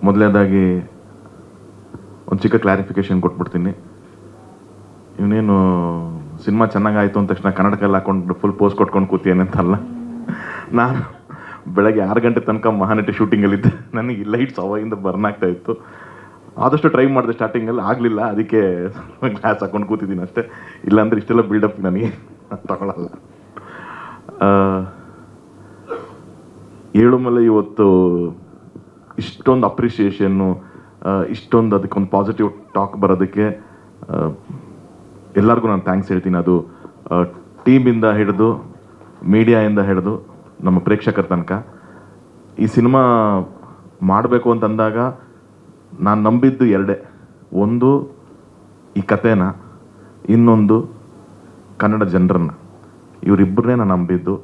ಮೊದಲನೇದಾಗಿ ಒಂದು ಚಿಕ್ಕ ಕ್ಲಾರಿಫಿಕೇಶನ್ ಕೊಟ್ಬಿಡ್ತೀನಿ. ಇವನೇನು ಸಿನಿಮಾ ಚೆನ್ನಾಗಾಯಿತು ಅಂದ ತಕ್ಷಣ ಕನ್ನಡಕ್ಕೆಲ್ಲ ಹಾಕೊಂಡು ಫುಲ್ ಪೋಸ್ಟ್ ಕೊಟ್ಕೊಂಡು ಕೂತಿಯೇನೆ ಅಂತಲ್ಲ. ನಾನು ಬೆಳಗ್ಗೆ 6 ಗಂಟೆ ತನಕ ಮಹಾನಟಿ ಶೂಟಿಂಗಲ್ಲಿದ್ದೆ. ನನಗೆ ಲೈಟ್ಸ್ ಅವಾಗಿಂದ ಬರ್ನ್ ಆಗ್ತಾ ಇತ್ತು. ಆದಷ್ಟು ಟ್ರೈ ಮಾಡಿದೆ ಸ್ಟಾರ್ಟಿಂಗಲ್ಲಿ, ಆಗಲಿಲ್ಲ. ಅದಕ್ಕೆ ಗ್ಲಾಸ್ ಹಾಕೊಂಡು ಕೂತಿದ್ದೀನಿ ಅಷ್ಟೇ. ಇಲ್ಲಾಂದರೆ ಇಷ್ಟೆಲ್ಲ ಬಿಲ್ಡಪ್ ನನಗೆ ತಗೊಳ್ಳಲ್ಲ. ಏಳುಮಲೆ ಇವತ್ತು ಇಷ್ಟೊಂದು ಅಪ್ರಿಷಿಯೇಷನ್ನು, ಇಷ್ಟೊಂದು ಅದಕ್ಕೊಂದು ಪಾಸಿಟಿವ್ ಟಾಕ್ ಬರೋದಕ್ಕೆ ಎಲ್ಲರಿಗೂ ನಾನು ಥ್ಯಾಂಕ್ಸ್ ಹೇಳ್ತೀನಿ. ಅದು ಟೀಮಿಂದ ಹಿಡಿದು ಮೀಡಿಯಾಯಿಂದ ಹಿಡಿದು ನಮ್ಮ ಪ್ರೇಕ್ಷಕರ ತನಕ. ಈ ಸಿನಿಮಾ ಮಾಡಬೇಕು ಅಂತಂದಾಗ ನಾನು ನಂಬಿದ್ದು ಎರಡೇ. ಒಂದು ಈ ಕಥೆನ, ಇನ್ನೊಂದು ಕನ್ನಡ ಜನರನ್ನ. ಇವರಿಬ್ಬರನ್ನೇ ನಾನು ನಂಬಿದ್ದು.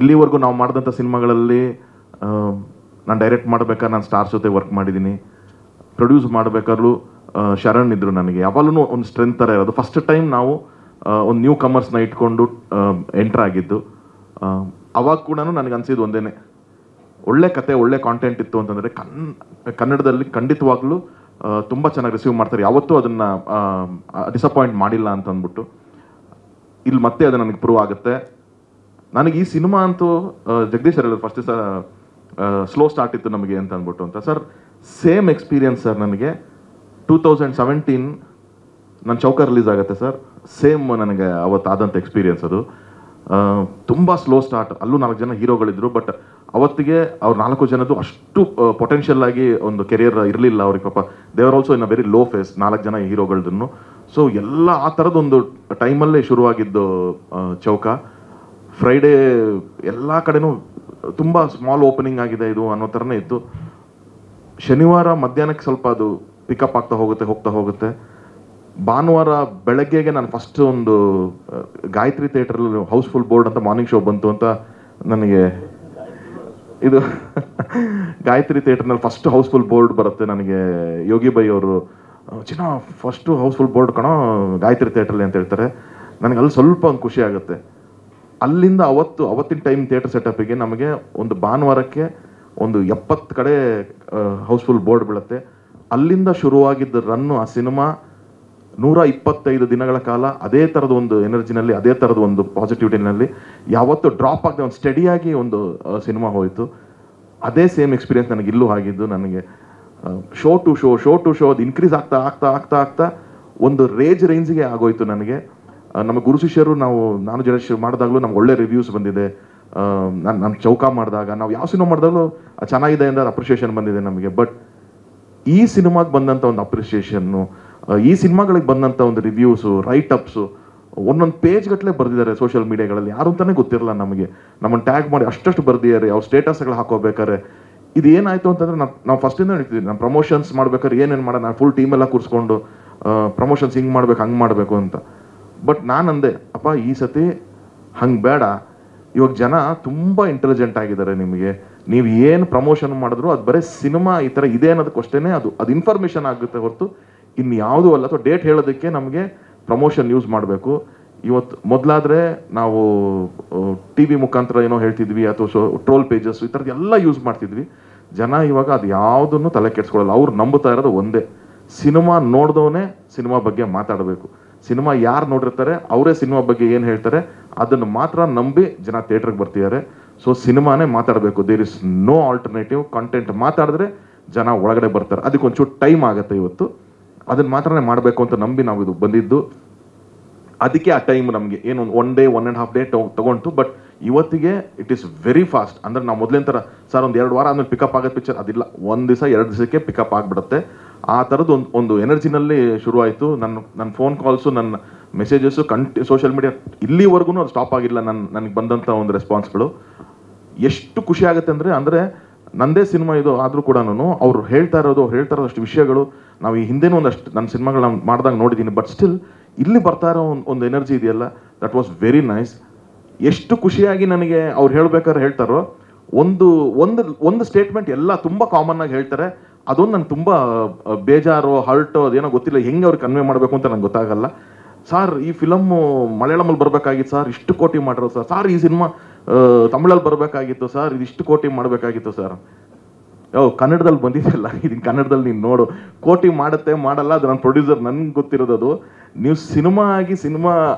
ಇಲ್ಲಿವರೆಗೂ ನಾವು ಮಾಡಿದಂಥ ಸಿನಿಮಾಗಳಲ್ಲಿ ನಾನು ಡೈರೆಕ್ಟ್ ಮಾಡ್ಬೇಕಾದ್ರೆ ನಾನು ಸ್ಟಾರ್ಸ್ ಜೊತೆ ವರ್ಕ್ ಮಾಡಿದ್ದೀನಿ. ಪ್ರೊಡ್ಯೂಸ್ ಮಾಡಬೇಕಾದ್ರೂ ಶರಣ್ ಇದ್ದರು ನನಗೆ. ಯಾವಾಗಲೂ ಒಂದು ಸ್ಟ್ರೆಂತ್ ಥರ ಇರೋದು. ಫಸ್ಟ್ ಟೈಮ್ ನಾವು ಒಂದು ನ್ಯೂ ಕಮರ್ಸ್ನ ಇಟ್ಕೊಂಡು ಎಂಟ್ರ್ ಆಗಿದ್ದು. ಅವಾಗ ಕೂಡ ನನಗೆ ಅನಿಸಿದ್ದು ಒಂದೇ, ಒಳ್ಳೆ ಕತೆ, ಒಳ್ಳೆ ಕಾಂಟೆಂಟ್ ಇತ್ತು ಅಂತಂದರೆ ಕನ್ನಡದಲ್ಲಿ ಖಂಡಿತವಾಗ್ಲೂ ತುಂಬ ಚೆನ್ನಾಗಿ ರಿಸೀವ್ ಮಾಡ್ತಾರೆ. ಯಾವತ್ತೂ ಅದನ್ನು ಡಿಸಪಾಯಿಂಟ್ ಮಾಡಿಲ್ಲ ಅಂತ ಅಂದ್ಬಿಟ್ಟು ಇಲ್ಲಿ ಮತ್ತೆ ಅದು ನನಗೆ ಪ್ರೂವ್ ಆಗುತ್ತೆ. ನನಗೆ ಈ ಸಿನಿಮಾ ಅಂತೂ ಜಗದೀಶ್ ಸರ್ ಹೇಳಿದ್ರು ಫಸ್ಟ್ ದಿವಸ ಸ್ಲೋ ಸ್ಟಾರ್ಟ್ ಇತ್ತು ನಮಗೆ ಅಂತ ಅಂದ್ಬಿಟ್ಟು ಅಂತ. Sir same experience sir. ನನಗೆ 2017 ನನ್ನ ಚೌಕ ರಿಲೀಸ್ ಆಗುತ್ತೆ ಸರ್. ಸೇಮ್ ನನಗೆ ಅವತ್ತಾದಂಥ ಎಕ್ಸ್ಪೀರಿಯನ್ಸ್ ಅದು. ತುಂಬ ಸ್ಲೋ ಸ್ಟಾರ್ಟ್. ಅಲ್ಲೂ 4 ಜನ ಹೀರೋಗಳಿದ್ರು. ಬಟ್ ಅವತ್ತಿಗೆ ಅವ್ರು 4 ಜನದ್ದು ಅಷ್ಟು ಪೊಟೆನ್ಷಿಯಲ್ ಆಗಿ ಒಂದು ಕೆರಿಯರ್ ಇರಲಿಲ್ಲ ಅವ್ರಿಗೆ. ಪಾಪ ದೇವರ್ also in a very low phase, 4 ಜನ ಹೀರೋಗಳದನ್ನು. ಸೊ ಎಲ್ಲ ಆ ಥರದೊಂದು ಟೈಮಲ್ಲೇ ಶುರುವಾಗಿದ್ದು ಚೌಕ. ಫ್ರೈಡೇ ಎಲ್ಲ ಕಡೆನೂ ತುಂಬ ಸ್ಮಾಲ್ ಓಪನಿಂಗ್ ಆಗಿದೆ ಇದು ಅನ್ನೋ ಥರನೇ ಇತ್ತು. ಶನಿವಾರ ಮಧ್ಯಾಹ್ನಕ್ಕೆ ಸ್ವಲ್ಪ ಅದು ಪಿಕಪ್ ಆಗ್ತಾ ಹೋಗುತ್ತೆ. ಭಾನುವಾರ ಬೆಳಗ್ಗೆಗೆ ನಾನು ಫಸ್ಟ್ ಒಂದು ಗಾಯತ್ರಿ ಥಿಯೇಟ್ರಲ್ಲಿ ಹೌಸ್ಫುಲ್ ಬೋರ್ಡ್ ಅಂತ ಮಾರ್ನಿಂಗ್ ಶೋ ಬಂತು ಅಂತ ನನಗೆ. ಇದು ಗಾಯತ್ರಿ ಥಿಯೇಟರ್ನಲ್ಲಿ ಫಸ್ಟ್ ಹೌಸ್ಫುಲ್ ಬೋರ್ಡ್ ಬರುತ್ತೆ ನನಗೆ. ಯೋಗಿ ಬೈ ಅವರು ಚಿನ್ನ ಫಸ್ಟು ಹೌಸ್ಫುಲ್ ಬೋರ್ಡ್ ಕಣೋ ಗಾಯತ್ರಿ ಥಿಯೇಟ್ರಲ್ಲಿ ಅಂತ ಹೇಳ್ತಾರೆ. ನನಗೆ ಅಲ್ಲಿ ಸ್ವಲ್ಪ ಒಂದು ಖುಷಿ ಆಗುತ್ತೆ. ಅಲ್ಲಿಂದ ಅವತ್ತಿನ ಟೈಮ್ ಥಿಯೇಟರ್ ಸೆಟಪ್ಪಿಗೆ ನಮಗೆ ಒಂದು ಭಾನುವಾರಕ್ಕೆ ಒಂದು 70 ಕಡೆ ಹೌಸ್ಫುಲ್ ಬೋರ್ಡ್ ಬೀಳುತ್ತೆ. ಅಲ್ಲಿಂದ ಶುರುವಾಗಿದ್ದ ರನ್ನು ಆ ಸಿನಿಮಾ 125 ದಿನಗಳ ಕಾಲ ಅದೇ ಥರದ ಒಂದು ಎನರ್ಜಿನಲ್ಲಿ, ಅದೇ ಥರದ ಒಂದು ಪಾಸಿಟಿವಿಟಿನಲ್ಲಿ ಯಾವತ್ತೂ ಡ್ರಾಪ್ ಆಗದೆ ಒಂದು ಸ್ಟಡಿಯಾಗಿ ಒಂದು ಸಿನಿಮಾ ಹೋಯಿತು. ಅದೇ ಸೇಮ್ ಎಕ್ಸ್ಪೀರಿಯನ್ಸ್ ನನಗೆ ಇಲ್ಲೂ ಆಗಿದ್ದು. ನನಗೆ ಶೋ ಟು ಶೋ ಅದು ಇನ್ಕ್ರೀಸ್ ಆಗ್ತಾ ಒಂದು ರೇಂಜಿಗೆ ಆಗೋಯ್ತು ನನಗೆ. ನಮ್ಮ ಗುರು ಶಿಷ್ಯರು ನಾನು ಜಡೇಶ್ ಮಾಡಿದಾಗಲೂ ನಮ್ಗೆ ಒಳ್ಳೆ ರಿವ್ಯೂಸ್ ಬಂದಿದೆ. ನಾನು ಚೌಕ ಮಾಡಿದಾಗ, ನಾವು ಯಾವ ಸಿನಿಮಾ ಮಾಡಿದಾಗಲೂ ಚೆನ್ನಾಗಿದೆ ಅಂತ ಅಪ್ರಿಷಿಯೇಷನ್ ಬಂದಿದೆ ನಮಗೆ. ಬಟ್ ಈ ಸಿನಿಮಾಗೆ ಬಂದಂಥ ಒಂದು ಅಪ್ರಿಷಿಯೇಷನ್ನು, ಈ ಸಿನಿಮಾಗಳಿಗೆ ಬಂದಂಥ ಒಂದು ರಿವ್ಯೂಸು, ರೈಟಪ್ಸು ಒಂದೊಂದು ಪೇಜ್ ಗಟ್ಟಲೆ ಬರೆದಿದ್ದಾರೆ ಸೋಷಿಯಲ್ ಮೀಡಿಯಾಗಳಲ್ಲಿ. ಯಾರು ಅಂತಲೇ ಗೊತ್ತಿರಲ್ಲ ನಮಗೆ. ನಮ್ಮನ್ನು ಟ್ಯಾಗ್ ಮಾಡಿ ಅಷ್ಟು ಬರ್ದಿದ್ದಾರೆ. ಅವ್ರು ಸ್ಟೇಟಸ್ಗಳು ಹಾಕೋಬೇಕಾರೆ ಇದು ಏನಾಯಿತು ಅಂತಂದರೆ ನಾವು ಫಸ್ಟಿಂದ ಹೇಳ್ತಿದ್ವಿ, ನಾನು ಪ್ರಮೋಷನ್ಸ್ ಮಾಡ್ಬೇಕಾದ್ರೆ ಏನೇನು ಮಾಡೋಣ, ನಾನು ಫುಲ್ ಟೀಮೆಲ್ಲ ಕೂರಿಸ್ಕೊಂಡು ಪ್ರಮೋಷನ್ಸ್ ಹಿಂಗೆ ಮಾಡ್ಬೇಕು ಹಂಗೆ ಮಾಡಬೇಕು ಅಂತ. ಬಟ್ ನಾನು ಅಂದೆ, ಅಪ್ಪ ಈ ಸತಿ ಹಂಗೆ ಬೇಡ. ಇವಾಗ ಜನ ತುಂಬ ಇಂಟೆಲಿಜೆಂಟ್ ಆಗಿದ್ದಾರೆ. ನಿಮಗೆ ನೀವು ಏನು ಪ್ರಮೋಷನ್ ಮಾಡಿದ್ರು ಅದು ಬರೀ ಸಿನಿಮಾ ಈ ಥರ ಇದೆ ಅನ್ನೋದಕ್ಕಷ್ಟೇ ಅದು ಇನ್ಫಾರ್ಮೇಷನ್ ಆಗುತ್ತೆ ಹೊರತು ಇನ್ನು ಯಾವುದೂ ಅಲ್ಲ. ಅಥವಾ ಡೇಟ್ ಹೇಳೋದಕ್ಕೆ ನಮಗೆ ಪ್ರಮೋಷನ್ ಯೂಸ್ ಮಾಡಬೇಕು. ಇವತ್ತು ಮೊದಲಾದರೆ ನಾವು ಟಿ ವಿ ಮುಖಾಂತರ ಏನೋ ಹೇಳ್ತಿದ್ವಿ, ಅಥವಾ ಟ್ರೋಲ್ ಪೇಜಸ್ ಈ ಥರದ್ದು ಎಲ್ಲ ಯೂಸ್ ಮಾಡ್ತಿದ್ವಿ. ಜನ ಇವಾಗ ಅದು ಯಾವುದನ್ನು ತಲೆ ಕೆಡಿಸ್ಕೊಳ್ಳಲ್ಲ. ಅವ್ರು ನಂಬುತ್ತಾ ಇರೋದು ಒಂದೇ, ಸಿನಿಮಾ ನೋಡಿದವನೇ ಸಿನಿಮಾ ಬಗ್ಗೆ ಮಾತಾಡಬೇಕು. ಸಿನಿಮಾ ಯಾರು ನೋಡಿರ್ತಾರೆ ಅವರೇ ಸಿನಿಮಾ ಬಗ್ಗೆ ಏನು ಹೇಳ್ತಾರೆ ಅದನ್ನು ಮಾತ್ರ ನಂಬಿ ಜನ ಥಿಯೇಟ್ರಿಗೆ ಬರ್ತಿದ್ದಾರೆ. ಸೊ ಸಿನಿಮಾನೇ ಮಾತಾಡಬೇಕು. There is no alternative. Content ಮಾತಾಡಿದ್ರೆ ಜನ ಒಳಗಡೆ ಬರ್ತಾರೆ. ಅದಕ್ಕೊಂಚೂರು ಟೈಮ್ ಆಗುತ್ತೆ. ಇವತ್ತು ಅದನ್ನು ಮಾತ್ರನೇ ಮಾಡಬೇಕು ಅಂತ ನಂಬಿ ನಾವು ಇದು ಬಂದಿದ್ದು. ಅದಕ್ಕೆ ಆ ಟೈಮ್ ನಮಗೆ ಏನು 1 ಡೇ 1.5 ಡೇ ತೊಗೊಂಡು. ಬಟ್ ಇವತ್ತಿಗೆ ಇಟ್ ಈಸ್ ವೆರಿ ಫಾಸ್ಟ್. ಅಂದರೆ ನಾವು ಮೊದಲಿನ ಥರ ಸರ್ ಒಂದು 2 ವಾರ ಆದಮೇಲೆ ಪಿಕಪ್ ಆಗೋದು ಪಿಕ್ಚರ್ ಅದಿಲ್ಲ. 1 ದಿವಸ 2 ದಿವಸಕ್ಕೆ ಪಿಕಪ್ ಆಗಿಬಿಡುತ್ತೆ. ಆ ಥರದ್ದು ಒಂದು ಎನರ್ಜಿನಲ್ಲಿ ಶುರುವಾಯಿತು. ನನ್ನ ಫೋನ್ ಕಾಲ್ಸು, ನನ್ನ ಮೆಸೇಜಸ್ಸು ಸೋಷಿಯಲ್ ಮೀಡಿಯಾ ಇಲ್ಲಿವರೆಗೂ ಅದು ಸ್ಟಾಪ್ ಆಗಿಲ್ಲ. ನನಗೆ ಬಂದಂಥ ಒಂದು ರೆಸ್ಪಾನ್ಸ್ಗಳು ಎಷ್ಟು ಖುಷಿ ಆಗುತ್ತೆ ಅಂದರೆ ನಂದೇ ಸಿನಿಮಾ ಇದು ಆದರೂ ಕೂಡ ಅವ್ರು ಹೇಳ್ತಾ ಇರೋದಷ್ಟು ವಿಷಯಗಳು ನಾವು ಈ ಹಿಂದೆನೂ ಒಂದಷ್ಟು ನನ್ನ ಸಿನಿಮಾಗಳು ನಾನು ಮಾಡಿದಾಗ ನೋಡಿದ್ದೀನಿ. ಬಟ್ ಸ್ಟಿಲ್ ಇಲ್ಲಿ ಬರ್ತಾ ಇರೋ ಒಂದು ಎನರ್ಜಿ ಇದೆಯಲ್ಲ, ದಟ್ ವಾಸ್ ವೆರಿ ನೈಸ್. ಎಷ್ಟು ಖುಷಿಯಾಗಿ ನನಗೆ ಅವ್ರು ಹೇಳ್ಬೇಕಾದ್ರೆ ಹೇಳ್ತಾರೋ, ಒಂದು ಸ್ಟೇಟ್ಮೆಂಟ್ ಎಲ್ಲ ತುಂಬ ಕಾಮನ್ ಆಗಿ ಹೇಳ್ತಾರೆ. ಅದೊಂದು ನಂಗೆ ತುಂಬ ಬೇಜಾರು, ಹರ್ಟು, ಅದೇನೋ ಗೊತ್ತಿಲ್ಲ ಹೆಂಗೆ ಅವ್ರಿಗೆ ಕನ್ವೆ ಮಾಡಬೇಕು ಅಂತ ನಂಗೆ ಗೊತ್ತಾಗಲ್ಲ. ಸರ್ ಈ ಫಿಲಮ್ಮು ಮಲಯಾಳಮಲ್ಲಿ ಬರಬೇಕಾಗಿತ್ತು ಸರ್, ಇಷ್ಟು ಕೋಟಿ ಮಾಡಿರೋದು ಸರ್. ಈ ಸಿನಿಮಾ ತಮಿಳಲ್ಲಿ ಬರಬೇಕಾಗಿತ್ತು ಸರ್, ಇದಿಷ್ಟು ಕೋಟಿ ಮಾಡಬೇಕಾಗಿತ್ತು ಸರ್. ಕನ್ನಡದಲ್ಲಿ ಬಂದಿದೆಯಲ್ಲ, ಇದನ್ನು ಕನ್ನಡದಲ್ಲಿ ನೀನು ನೋಡು, ಕೋಟಿ ಮಾಡುತ್ತೆ ಮಾಡಲ್ಲ, ಅದು ನನ್ನ ಪ್ರೊಡ್ಯೂಸರ್, ನನ್ಗೆ ಗೊತ್ತಿರೋದು. ನೀವು ಸಿನಿಮಾ ಆಗಿ ಸಿನಿಮಾ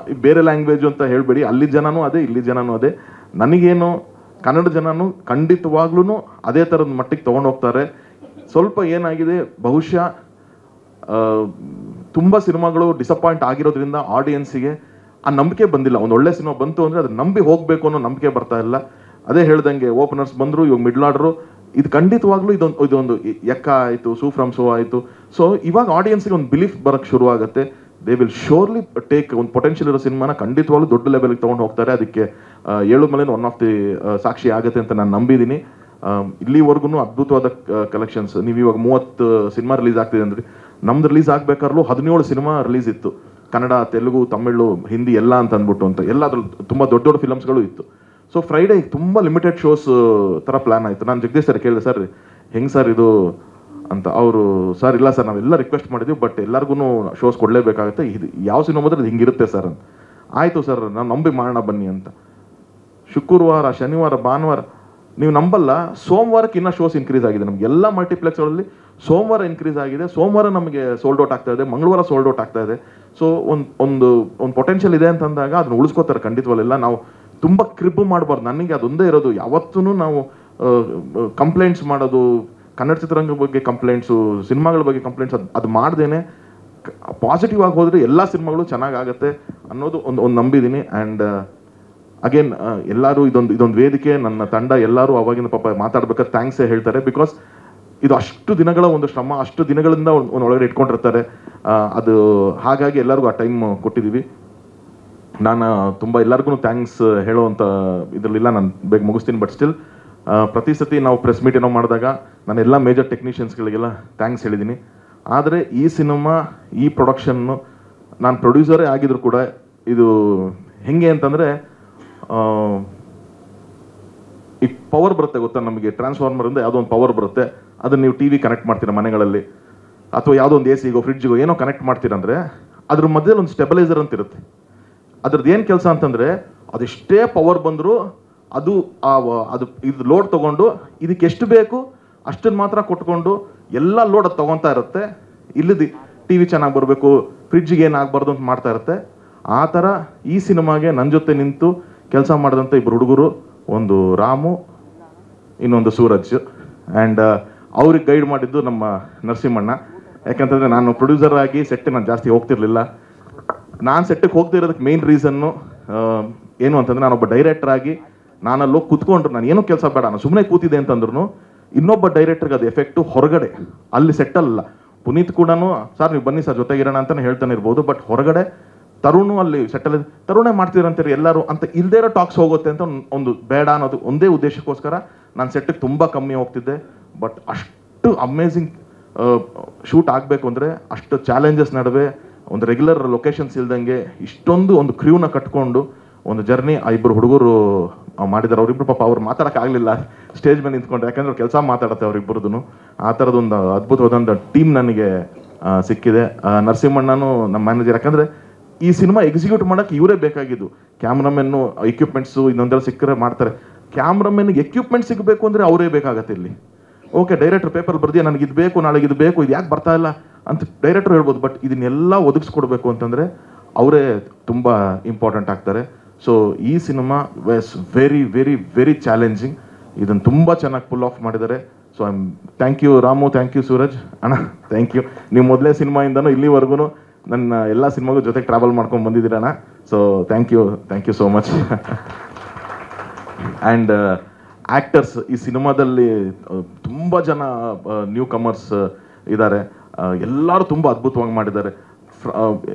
ಬೇರೆ ಲ್ಯಾಂಗ್ವೇಜು ಅಂತ ಹೇಳಬೇಡಿ, ಅಲ್ಲಿ ಜನನೂ ಅದೇ ಇಲ್ಲಿ ಜನನೂ ಅದೇ. ನನಗೇನು ಕನ್ನಡ ಜನನೂ ಖಂಡಿತವಾಗ್ಲೂ ಅದೇ ಥರದ ಮಟ್ಟಿಗೆ ತೊಗೊಂಡು ಹೋಗ್ತಾರೆ. ಸ್ವಲ್ಪ ಏನಾಗಿದೆ, ಬಹುಶಃ ತುಂಬ ಸಿನಿಮಾಗಳು ಡಿಸಪಾಯಿಂಟ್ ಆಗಿರೋದ್ರಿಂದ ಆಡಿಯನ್ಸಿಗೆ ಆ ನಂಬಿಕೆ ಬಂದಿಲ್ಲ. ಒಂದು ಒಳ್ಳೆ ಸಿನಿಮಾ ಬಂತು ಅಂದರೆ ಅದು ನಂಬಿ ಹೋಗಬೇಕು ಅನ್ನೋ ನಂಬಿಕೆ ಬರ್ತಾ ಇಲ್ಲ. ಅದೇ ಹೇಳ್ದಂಗೆ ಓಪನರ್ಸ್ ಬಂದರು, ಇವಾಗ ಮಿಡ್ಲ್ ಆರ್ಡ್ರು, ಇದು ಖಂಡಿತವಾಗ್ಲೂ ಇದೊಂದು ಎಕ್ಕ ಆಯಿತು, ಸೂ ಫ್ರಮ್ ಸೋ ಆಯಿತು. ಸೊ ಇವಾಗ ಆಡಿಯನ್ಸ್ಗೆ ಒಂದು ಬಿಲೀಫ್ ಬರೋಕ್ಕೆ ಶುರು ಆಗುತ್ತೆ. ದೇ ವಿಲ್ ಶೋರ್ಲಿ ಟೇಕ್ ಒಂದು ಪೊಟೆನ್ಷಿಯಲ್ ಇರೋ ಸಿನಿಮಾನ ಖಂಡಿತವಾಗ್ಲೂ ದೊಡ್ಡ ಲೆವೆಲ್ಗೆ ತೊಗೊಂಡು ಹೋಗ್ತಾರೆ. ಅದಕ್ಕೆ ಏಳು ಮಲೆ ಒನ್ ಆಫ್ ದಿ ಸಾಕ್ಷಿ ಆಗುತ್ತೆ ಅಂತ ನಾನು ನಂಬಿದ್ದೀನಿ. ಇಲ್ಲಿವರೆಗೂ ಅದ್ಭುತವಾದ ಕಲೆಕ್ಷನ್ಸ್. ನೀವು ಇವಾಗ 30 ಸಿನಿಮಾ ರಿಲೀಸ್ ಆಗ್ತಿದೆ ಅಂದರೆ, ನಮ್ದು ರಿಲೀಸ್ ಆಗಬೇಕಾದ್ರೂ 17 ಸಿನಿಮಾ ರಿಲೀಸ್ ಇತ್ತು, ಕನ್ನಡ, ತೆಲುಗು, ತಮಿಳು, ಹಿಂದಿ ಎಲ್ಲ ಅಂತ ಅಂದ್ಬಿಟ್ಟು ಅಂತ. ಎಲ್ಲ ಅದ್ರಲ್ಲಿ ತುಂಬ ದೊಡ್ಡ ದೊಡ್ಡ ಫಿಲಮ್ಸ್ಗಳು ಇತ್ತು. ಸೊ ಫ್ರೈಡೇ ತುಂಬ ಲಿಮಿಟೆಡ್ ಶೋಸ್ ಥರ ಪ್ಲ್ಯಾನ್ ಆಯಿತು. ನಾನು ಜಗದೀಶ್ ಸರ್ ಕೇಳಿದೆ, ಸರ್ ಹೆಂಗೆ ಸರ್ ಇದು ಅಂತ. ಅವರು, ಸರ್ ಇಲ್ಲ ಸರ್, ನಾವೆಲ್ಲ ರಿಕ್ವೆಸ್ಟ್ ಮಾಡಿದ್ವಿ, ಬಟ್ ಎಲ್ಲರಿಗೂ ಶೋಸ್ ಕೊಡಲೇಬೇಕಾಗುತ್ತೆ, ಇದು ಯಾವ ಸಿನಿಮಾ ಬಂದರೆ ಅದು ಹಿಂಗಿರುತ್ತೆ ಸರ್ ಅಂತ. ಆಯಿತು ಸರ್, ನಾವು ನಂಬಿ ಮಾಡೋಣ ಬನ್ನಿ ಅಂತ. ಶುಕ್ರವಾರ, ಶನಿವಾರ, ಭಾನುವಾರ, ನೀವು ನಂಬಲ್ಲ, ಸೋಮವಾರಕ್ಕೆ ಇನ್ನೂ ಶೋಸ್ ಇನ್ಕ್ರೀಸ್ ಆಗಿದೆ. ನಮ್ಗೆ ಎಲ್ಲ ಮಲ್ಟಿಪ್ಲೆಕ್ಸ್ಗಳಲ್ಲಿ ಸೋಮವಾರ ಇನ್ಕ್ರೀಸ್ ಆಗಿದೆ. ಸೋಮವಾರ ನಮಗೆ ಸೋಲ್ಡ್ ಔಟ್ ಆಗ್ತಾ ಇದೆ, ಮಂಗಳವಾರ ಸೋಲ್ಡ್ ಔಟ್ ಆಗ್ತಾ ಇದೆ. ಸೊ ಒಂದು ಪೊಟೆನ್ಷಿಯಲ್ ಇದೆ ಅಂತಂದಾಗ ಅದನ್ನ ಉಳಿಸ್ಕೋತಾರೆ ಖಂಡಿತವಲ್ಲ. ನಾವು ತುಂಬ ಕ್ರಿಬ್ಬು ಮಾಡಬಾರ್ದು. ನನಗೆ ಅದೊಂದೇ ಇರೋದು, ಯಾವತ್ತೂ ನಾವು ಕಂಪ್ಲೇಂಟ್ಸ್ ಮಾಡೋದು, ಕನ್ನಡ ಚಿತ್ರರಂಗದ ಬಗ್ಗೆ ಕಂಪ್ಲೇಂಟ್ಸು, ಸಿನಿಮಾಗಳ ಬಗ್ಗೆ ಕಂಪ್ಲೇಂಟ್ಸ್ ಅದು ಮಾಡ್ದೇನೆ ಪಾಸಿಟಿವ್ ಆಗಿ ಹೋದರೆ ಎಲ್ಲ ಸಿನಿಮಾಗಳು ಚೆನ್ನಾಗಾಗತ್ತೆ ಅನ್ನೋದು ಒಂದು ನಂಬಿದ್ದೀನಿ. ಆ್ಯಂಡ್ ಅಗೇನ್ ಎಲ್ಲರೂ ಇದೊಂದು ವೇದಿಕೆ, ನನ್ನ ತಂಡ ಎಲ್ಲರೂ ಅವಾಗಿನ ಪಾಪ ಮಾತಾಡ್ಬೇಕಾದ್ರೆ ಥ್ಯಾಂಕ್ಸೇ ಹೇಳ್ತಾರೆ. ಬಿಕಾಸ್ ಇದು ಅಷ್ಟು ದಿನಗಳ ಒಂದು ಶ್ರಮ, ಅಷ್ಟು ದಿನಗಳಿಂದ ಒಂದು ಒಳಗಡೆ ಇಟ್ಕೊಂಡಿರ್ತಾರೆ. ಅದು ಹಾಗಾಗಿ ಎಲ್ಲರಿಗೂ ಆ ಟೈಮ್ ಕೊಟ್ಟಿದ್ದೀವಿ. ನಾನು ತುಂಬ ಎಲ್ಲರಿಗೂ ಥ್ಯಾಂಕ್ಸ್ ಹೇಳೋವಂಥ ಇದರಲ್ಲಿಲ್ಲ, ನಾನು ಬೇಗ ಮುಗಿಸ್ತೀನಿ. ಬಟ್ ಸ್ಟಿಲ್ ಪ್ರತಿ ಸತಿ ನಾವು ಪ್ರೆಸ್ ಮೀಟ್ ಏನೋ ಮಾಡಿದಾಗ ನಾನು ಎಲ್ಲ ಮೇಜರ್ ಟೆಕ್ನಿಷಿಯನ್ಸ್ಗಳಿಗೆಲ್ಲ ಥ್ಯಾಂಕ್ಸ್ ಹೇಳಿದ್ದೀನಿ. ಆದರೆ ಈ ಸಿನಿಮಾ, ಈ ಪ್ರೊಡಕ್ಷನ್ನು, ನಾನು ಪ್ರೊಡ್ಯೂಸರೇ ಆಗಿದ್ರು ಕೂಡ ಇದು ಹೆಂಗೆ ಅಂತಂದರೆ, ಈ ಪವರ್ ಬರುತ್ತೆ ಗೊತ್ತಾ ನಮಗೆ, ಟ್ರಾನ್ಸ್ಫಾರ್ಮರಿಂದ ಯಾವುದೋ ಒಂದು ಪವರ್ ಬರುತ್ತೆ, ಅದನ್ನು ನೀವು ಟಿ ವಿ ಕನೆಕ್ಟ್ ಮಾಡ್ತೀರ ಮನೆಗಳಲ್ಲಿ, ಅಥವಾ ಯಾವುದೋ ಒಂದು AC ಗೋ ಫ್ರಿಡ್ಜ್ಗೋ ಏನೋ ಕನೆಕ್ಟ್ ಮಾಡ್ತೀರಂದರೆ ಅದ್ರ ಮಧ್ಯದಲ್ಲಿ ಒಂದು ಸ್ಟೆಬಿಲೈಸರ್ ಅಂತ ಇರುತ್ತೆ. ಅದ್ರದ್ದು ಏನು ಕೆಲಸ ಅಂತಂದರೆ, ಅದೆಷ್ಟೇ ಪವರ್ ಬಂದರೂ ಅದು ಇದು ಲೋಡ್ ತೊಗೊಂಡು ಇದಕ್ಕೆ ಎಷ್ಟು ಬೇಕು ಅಷ್ಟನ್ನು ಮಾತ್ರ ಕೊಟ್ಕೊಂಡು ಎಲ್ಲ ಲೋಡ್ ಅದು ತೊಗೊತಾ ಇರುತ್ತೆ. ಇಲ್ಲದಿ ಟಿ ವಿ ಚೆನ್ನಾಗಿ ಬರಬೇಕು, ಫ್ರಿಡ್ಜಿಗೆ ಏನಾಗಬಾರ್ದು ಅಂತ ಮಾಡ್ತಾ ಇರುತ್ತೆ. ಆ ಥರ ಈ ಸಿನಿಮಾಗೆ ನನ್ನ ಜೊತೆ ನಿಂತು ಕೆಲಸ ಮಾಡಿದಂಥ ಇಬ್ಬರು ಹುಡುಗರು, ಒಂದು ರಾಮು, ಇನ್ನೊಂದು ಸೂರಜ್. ಆ್ಯಂಡ್ ಅವ್ರಿಗೆ ಗೈಡ್ ಮಾಡಿದ್ದು ನಮ್ಮ ನರಸಿಂಹಣ್ಣ. ಯಾಕಂತಂದರೆ ನಾನು ಪ್ರೊಡ್ಯೂಸರ್ ಆಗಿ ಸೆಟ್ಟಿಗೆ ನಾನು ಜಾಸ್ತಿ ಹೋಗ್ತಿರ್ಲಿಲ್ಲ. ನಾನು ಸೆಟ್ಟಿಗೆ ಹೋಗ್ತಿರೋದಕ್ಕೆ ಮೇನ್ ರೀಸನ್ನು ಏನು ಅಂತಂದರೆ, ನಾನೊಬ್ಬ ಡೈರೆಕ್ಟರ್ ಆಗಿ ನಾನಲ್ಲಿ ಹೋಗಿ ಕೂತ್ಕೊಂಡ್ರು, ನಾನು ಏನೂ ಕೆಲಸ ಬೇಡ, ನಾನು ಸುಮ್ಮನೆ ಕೂತಿದ್ದೆ ಅಂತಂದ್ರೂ ಇನ್ನೊಬ್ಬ ಡೈರೆಕ್ಟರ್ಗೆ ಅದು ಎಫೆಕ್ಟು ಹೊರಗಡೆ, ಅಲ್ಲಿ ಸೆಟ್ಟಲ್ಲ. ಪುನೀತ್ ಕೂಡ ಸರ್ ನೀವು ಬನ್ನಿ ಸರ್ ಜೊತೆಗಿರೋಣ ಅಂತಲೇ ಹೇಳ್ತಾನೆ ಇರ್ಬೋದು, ಬಟ್ ಹೊರಗಡೆ ತರುಣು ಅಲ್ಲಿ ಸೆಟ್ಟಲ್ಲಿ ತರುಣೇ ಮಾಡ್ತೀರಂತೀರಿ ಎಲ್ಲರೂ ಅಂತ ಇಲ್ಲದೇ ಇರೋ ಟಾಕ್ಸ್ ಹೋಗುತ್ತೆ ಅಂತ ಒಂದು ಬೇಡ ಅನ್ನೋದು ಒಂದೇ ಉದ್ದೇಶಕ್ಕೋಸ್ಕರ ನಾನು ಸೆಟ್ಟಿಗೆ ತುಂಬ ಕಮ್ಮಿ ಹೋಗ್ತಿದ್ದೆ. ಬಟ್ ಅಷ್ಟು ಅಮೇಝಿಂಗ್ ಶೂಟ್ ಆಗಬೇಕು ಅಂದರೆ ಅಷ್ಟು ಚಾಲೆಂಜಸ್ ನಡುವೆ ಒಂದು ರೆಗ್ಯುಲರ್ ಲೊಕೇಶನ್ಸ್ ಇಲ್ದಂಗೆ ಇಷ್ಟೊಂದು ಒಂದು ಕ್ರ್ಯೂನ ಕಟ್ಕೊಂಡು ಒಂದು ಜರ್ನಿ ಆ ಇಬ್ಬರು ಹುಡುಗರು ಮಾಡಿದ್ದಾರೆ. ಅವರಿಬ್ಬರು ಪಾಪ ಅವ್ರು ಮಾತಾಡೋಕ್ಕಾಗಲಿಲ್ಲ ಸ್ಟೇಜ್ ಮೇಲೆ ನಿಂತ್ಕೊಂಡು, ಯಾಕಂದ್ರೆ ಕೆಲಸ ಮಾತಾಡುತ್ತೆ ಅವರಿಬ್ಬರದು. ಆ ಥರದೊಂದು ಅದ್ಭುತವಾದಂಥ ಟೀಮ್ ನನಗೆ ಸಿಕ್ಕಿದೆ. ನರಸಿಂಹಣ್ಣನು ನಮ್ಮ ಮ್ಯಾನೇಜರ್. ಯಾಕಂದರೆ ಈ ಸಿನಿಮಾ ಎಕ್ಸಿಕ್ಯೂಟ್ ಮಾಡೋಕ್ಕೆ ಇವರೇ ಬೇಕಾಗಿದ್ದು. ಕ್ಯಾಮ್ರಾಮೆನ್ನು, ಎಕ್ವಿಪ್ಮೆಂಟ್ಸು ಇನ್ನೊಂದೆಲ್ಲ ಸಿಕ್ಕರೆ ಮಾಡ್ತಾರೆ. ಕ್ಯಾಮ್ರಾಮೆನ್ಗೆ ಎಕ್ವಿಪ್ಮೆಂಟ್ ಸಿಗಬೇಕು ಅಂದರೆ ಅವರೇ ಬೇಕಾಗತ್ತೆ ಇಲ್ಲಿ. ಓಕೆ, ಡೈರೆಕ್ಟರ್ ಪೇಪರ್ ಬರ್ದಿಯಾ, ನನಗೆ ಇದು ಬೇಕು, ನಾಳೆಗೆ ಇದು ಬೇಕು, ಇದು ಯಾಕೆ ಬರ್ತಾ ಇಲ್ಲ ಅಂತ ಡೈರೆಕ್ಟರ್ ಹೇಳ್ಬೋದು. ಬಟ್ ಇದನ್ನೆಲ್ಲ ಒದಗಿಸ್ಕೊಡ್ಬೇಕು ಅಂತಂದರೆ ಅವರೇ ತುಂಬ ಇಂಪಾರ್ಟೆಂಟ್ ಆಗ್ತಾರೆ. ಸೊ ಈ cinema was very very very challenging. ಇದನ್ನು ತುಂಬ ಚೆನ್ನಾಗಿ ಪುಲ್ ಆಫ್ ಮಾಡಿದ್ದಾರೆ. So thank you Ramu, thank you Suraj ಅಣ್ಣ, ಥ್ಯಾಂಕ್ ಯು. ನೀವು ಮೊದಲೇ ಸಿನಿಮಾಯಿಂದನೂ ಇಲ್ಲಿವರೆಗೂ ನನ್ನ ಎಲ್ಲ ಸಿನಿಮಾಗೂ ಜೊತೆಗೆ ಟ್ರಾವೆಲ್ ಮಾಡ್ಕೊಂಡು ಬಂದಿದ್ದೀರಣ್ಣ. So thank you so much. And actors, ಈ ಸಿನಿಮಾದಲ್ಲಿ ತುಂಬ ಜನ ನ್ಯೂ ಕಮರ್ಸ್ ಇದ್ದಾರೆ. ಎಲ್ಲರೂ ತುಂಬ ಅದ್ಭುತವಾಗಿ ಮಾಡಿದ್ದಾರೆ.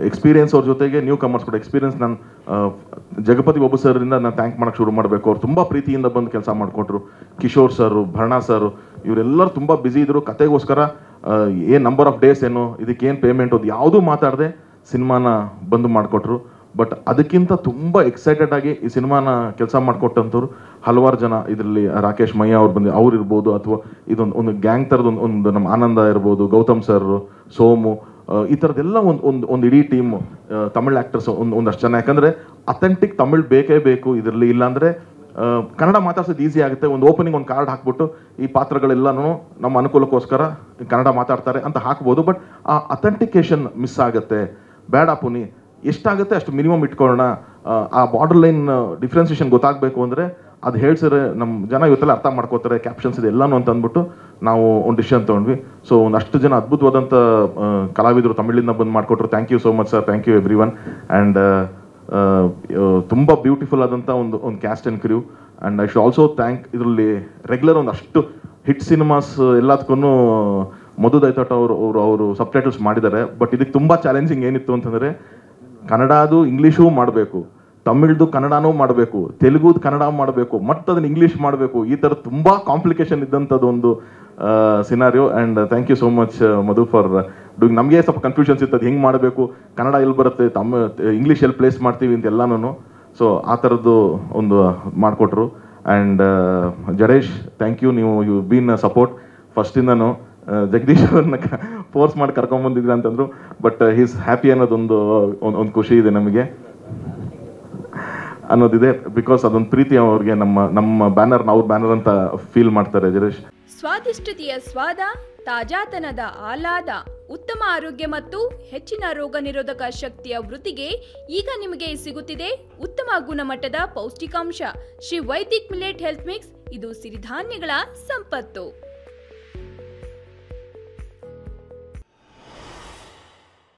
ಎಕ್ಸ್ಪೀರಿಯನ್ಸ್ ಅವ್ರ ಜೊತೆಗೆ ನ್ಯೂ ಕಮರ್ಸ್ ಕೂಡ ಎಕ್ಸ್ಪೀರಿಯನ್ಸ್. ನಾನು ಜಗಪತಿ ಬಾಬು ಸರಿಂದ ನಾನು ಥ್ಯಾಂಕ್ ಮಾಡೋಕ್ಕೆ ಶುರು ಮಾಡಬೇಕು. ಅವ್ರು ತುಂಬ ಪ್ರೀತಿಯಿಂದ ಬಂದು ಕೆಲಸ ಮಾಡಿಕೊಟ್ರು. ಕಿಶೋರ್ ಸರು, ಭರಣ ಸರು, ಇವರೆಲ್ಲರೂ ತುಂಬ ಬ್ಯುಸಿ ಇದ್ದರು. ಕತೆಗೋಸ್ಕರ ಏನು ನಂಬರ್ ಆಫ್ ಡೇಸ್ ಏನು, ಇದಕ್ಕೇನು ಪೇಮೆಂಟ್, ಅದು ಯಾವುದೂ ಮಾತಾಡದೆ ಸಿನಿಮಾನ ಬಂದು ಮಾಡಿಕೊಟ್ರು. ಬಟ್ ಅದಕ್ಕಿಂತ ತುಂಬ ಎಕ್ಸೈಟೆಡ್ ಆಗಿ ಈ ಸಿನಿಮಾನ ಕೆಲಸ ಮಾಡಿಕೊಟ್ಟಂಥವ್ರು ಹಲವಾರು ಜನ. ಇದರಲ್ಲಿ ರಾಕೇಶ್ ಮಯ್ಯ ಅವ್ರು ಬಂದು ಅವ್ರು ಇರ್ಬೋದು, ಅಥವಾ ಒಂದು ಗ್ಯಾಂಗ್ ಥರದ್ದು ಒಂದು ನಮ್ಮ ಆನಂದ ಇರ್ಬೋದು, ಗೌತಮ್ ಸರ್, ಸೋಮು, ಈ ಥರದ್ದೆಲ್ಲ ಒಂದು ಇಡೀ ಟೀಮು. ತಮಿಳ್ ಆ್ಯಕ್ಟರ್ಸ್ ಒಂದಷ್ಟು ಜನ. ಯಾಕಂದರೆ ಅಥೆಂಟಿಕ್ ತಮಿಳ್ ಬೇಕೇ ಬೇಕು ಇದರಲ್ಲಿ. ಇಲ್ಲಾಂದರೆ ಕನ್ನಡ ಮಾತಾಡ್ಸೋದು ಈಸಿ ಆಗುತ್ತೆ. ಒಂದು ಓಪನಿಂಗ್ ಒಂದು ಕಾರ್ಡ್ ಹಾಕ್ಬಿಟ್ಟು ಈ ಪಾತ್ರಗಳೆಲ್ಲನೂ ನಮ್ಮ ಅನುಕೂಲಕ್ಕೋಸ್ಕರ ಕನ್ನಡ ಮಾತಾಡ್ತಾರೆ ಅಂತ ಹಾಕ್ಬೋದು. ಬಟ್ ಆ ಅಥೆಂಟಿಕೇಶನ್ ಮಿಸ್ ಆಗುತ್ತೆ. ಬೇಡ ಪುನಿ, ಎಷ್ಟಾಗುತ್ತೆ ಅಷ್ಟು ಮಿನಿಮಮ್ ಇಟ್ಕೊಳ್ಳೋಣ. ಆ ಬಾರ್ಡರ್ ಲೈನ್ ಡಿಫ್ರೆನ್ಸಿಯೇಷನ್ ಗೊತ್ತಾಗಬೇಕು ಅಂದರೆ ಅದು ಹೇಳ್ಸಿದ್ರೆ ನಮ್ಮ ಜನ ಇವತ್ತೆಲ್ಲ ಅರ್ಥ ಮಾಡ್ಕೋತಾರೆ, ಕ್ಯಾಪ್ಷನ್ಸ್ ಇದೆ ಎಲ್ಲನೂ ಅಂತ ಅಂದ್ಬಿಟ್ಟು ನಾವು ಒಂದು ಡಿಸಿಷನ್ ತೊಗೊಂಡ್ವಿ. ಸೊ ಒಂದಷ್ಟು ಜನ ಅದ್ಭುತವಾದಂಥ ಕಲಾವಿದರು ತಮಿಳಿಂದ ಬಂದು ಮಾಡಿಕೊಟ್ರು. Thank you so much sir, thank you everyone. And ತುಂಬ ಬ್ಯೂಟಿಫುಲ್ ಆದಂಥ ಒಂದು cast and crew. And I should also thank ಇದರಲ್ಲಿ ರೆಗ್ಯುಲರ್ ಒಂದಷ್ಟು ಹಿಟ್ ಸಿನಿಮಾಸ್ ಎಲ್ಲದಕ್ಕೂ ಮಧು ದೈತಾಟ ಅವರು ಸಬ್ ಟೈಟಲ್ಸ್ ಮಾಡಿದ್ದಾರೆ. ಬಟ್ ಇದಕ್ಕೆ ತುಂಬ ಚಾಲೆಂಜಿಂಗ್ ಏನಿತ್ತು ಅಂತಂದರೆ ಕನ್ನಡದು ಇಂಗ್ಲೀಷೂ ಮಾಡಬೇಕು, ತಮಿಳ್ದು ಕನ್ನಡನೂ ಮಾಡಬೇಕು, ತೆಲುಗುದು ಕನ್ನಡ ಮಾಡಬೇಕು, ಮತ್ತು ಅದನ್ನು ಇಂಗ್ಲೀಷ್ ಮಾಡಬೇಕು. ಈ ಥರ ತುಂಬ ಕಾಂಪ್ಲಿಕೇಶನ್ ಇದ್ದಂಥದ್ದು ಒಂದು scenario. And thank you so much Madhu for doing. ನಮಗೆ ಸ್ವಲ್ಪ ಕನ್ಫ್ಯೂಷನ್ಸ್ ಇರ್ತದೆ, ಹೆಂಗೆ ಮಾಡಬೇಕು, ಕನ್ನಡ ಎಲ್ಲಿ ಬರುತ್ತೆ, ಇಂಗ್ಲೀಷ್ ಎಲ್ಲಿ ಪ್ಲೇಸ್ ಮಾಡ್ತೀವಿ ಅಂತ ಎಲ್ಲನೂ. ಸೊ ಆ ಥರದ್ದು ಒಂದು ಮಾಡಿಕೊಟ್ರು. And Jadesh, thank you. You been support ಫಸ್ಟಿಂದನೂ. ಜಗದೀಶ್ ಅವ್ರನ್ನ ಫೋರ್ಸ್ ಮಾಡಿ ಕರ್ಕೊಂಬಂದಿದ್ರಿ ಅಂತಂದ್ರು. ಬಟ್ ಹೀಸ್ ಹ್ಯಾಪಿ ಅನ್ನೋದೊಂದು ಖುಷಿ ಇದೆ ನಮಗೆ ಅನ್ನೋದಿದೆ. ಬಿಕಾಸ್ ಅದೊಂದು ಪ್ರೀತಿ ಅವ್ರಿಗೆ ನಮ್ಮ ಬ್ಯಾನರ್ನ ಅವ್ರ ಬ್ಯಾನರ್ ಅಂತ ಫೀಲ್ ಮಾಡ್ತಾರೆ ಜಡೇಶ್. ಸ್ವಾದಿಷ್ಟತೆಯ ಸ್ವಾದ, ತಾಜಾತನದ ಆಹ್ಲಾದ, ಉತ್ತಮ ಆರೋಗ್ಯ ಮತ್ತು ಹೆಚ್ಚಿನ ರೋಗ ನಿರೋಧಕ ಶಕ್ತಿಯ ವೃದ್ಧಿಗೆ ಈಗ ನಿಮಗೆ ಸಿಗುತ್ತಿದೆ ಉತ್ತಮ ಗುಣಮಟ್ಟದ ಪೌಷ್ಟಿಕಾಂಶ. Shri Vaidik millet health mix. ಇದು ಸಿರಿಧಾನ್ಯಗಳ ಸಂಪತ್ತು.